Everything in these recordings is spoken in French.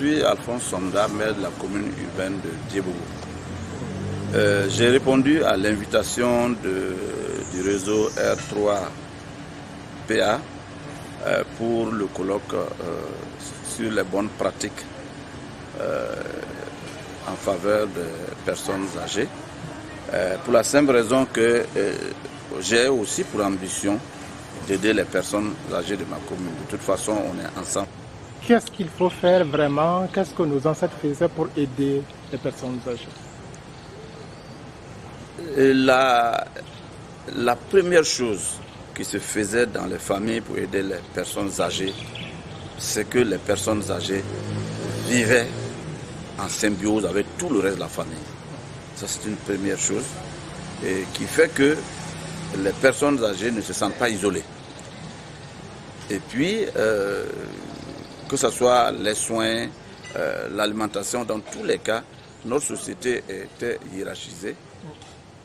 suis Alphonse Sonda, maire de la commune urbaine de Diebougou. J'ai répondu à l'invitation du réseau R3PA pour le colloque sur les bonnes pratiques en faveur des personnes âgées. Pour la simple raison que j'ai aussi pour ambition d'aider les personnes âgées de ma commune. De toute façon, on est ensemble. Qu'est-ce qu'il faut faire vraiment? Qu'est-ce que nos ancêtres faisaient pour aider les personnes âgées? La première chose qui se faisait dans les familles pour aider les personnes âgées, c'est que les personnes âgées vivaient en symbiose avec tout le reste de la famille. Ça, c'est une première chose et qui fait que les personnes âgées ne se sentent pas isolées. Et puis, que ce soit les soins, l'alimentation, dans tous les cas, notre société était hiérarchisée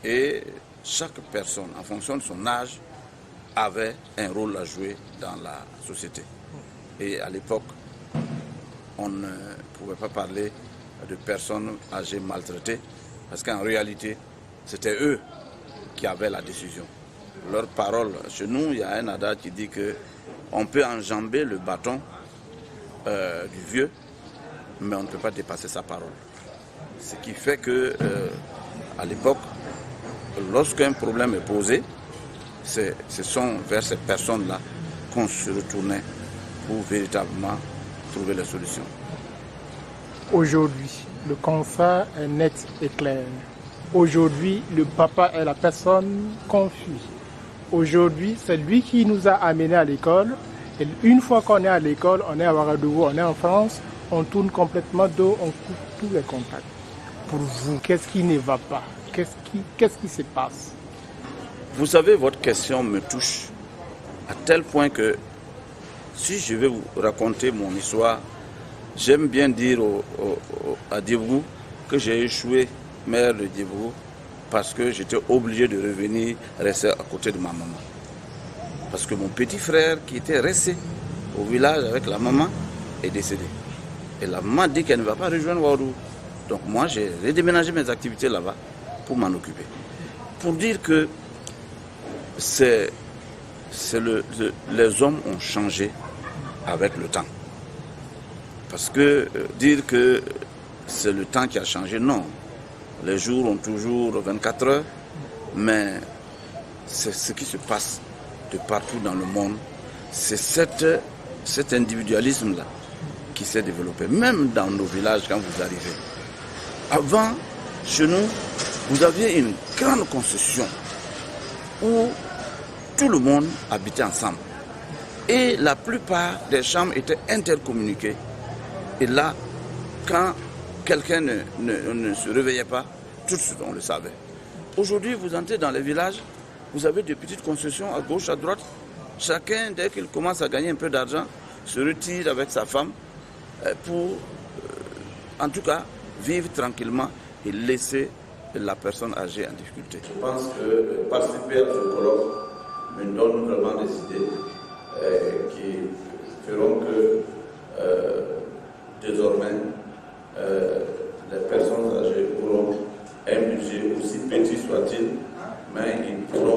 et chaque personne, en fonction de son âge, avait un rôle à jouer dans la société. Et à l'époque, on ne pouvait pas parler de personnes âgées maltraitées, parce qu'en réalité, c'était eux qui avaient la décision. Leur parole, chez nous, il y a un adage qui dit qu'on peut enjamber le bâton du vieux, mais on ne peut pas dépasser sa parole. Ce qui fait que, à l'époque, lorsqu'un problème est posé, ce sont vers ces personnes-là qu'on se retournait pour véritablement trouver les solutions. Aujourd'hui, le constat est net et clair. Aujourd'hui, le papa est la personne confuse. Aujourd'hui, c'est lui qui nous a amenés à l'école. Et une fois qu'on est à l'école, on est à Ouagadougou, on est en France, on tourne complètement dos, on coupe tous les contacts. Pour vous, qu'est-ce qui ne va pas? Qu'est-ce qui se passe? Vous savez, votre question me touche à tel point que si je vais vous raconter mon histoire, j'aime bien dire à Diebougou que j'ai échoué maire de Diebougou parce que j'étais obligé de revenir rester à côté de ma maman. Parce que mon petit frère qui était resté au village avec la maman est décédé. Et la maman dit qu'elle ne va pas rejoindre Ouagadougou. Donc moi j'ai redéménagé mes activités là-bas pour m'en occuper. Pour dire que les hommes ont changé avec le temps. Parce que dire que c'est le temps qui a changé, non. Les jours ont toujours 24 heures, mais c'est ce qui se passe de partout dans le monde. C'est cet individualisme-là qui s'est développé, même dans nos villages quand vous arrivez. Avant, chez nous, vous aviez une grande concession où tout le monde habitait ensemble. Et la plupart des chambres étaient intercommuniquées. Et là, quand quelqu'un ne se réveillait pas, tout de suite on le savait. Aujourd'hui, vous entrez dans les villages, vous avez des petites concessions à gauche, à droite. Chacun, dès qu'il commence à gagner un peu d'argent, se retire avec sa femme pour, en tout cas, vivre tranquillement et laisser la personne âgée en difficulté. Je pense que participer à ce colloque me donne vraiment des idées qui feront que désormais les personnes âgées auront un budget aussi petit soit-il, mais ils pourront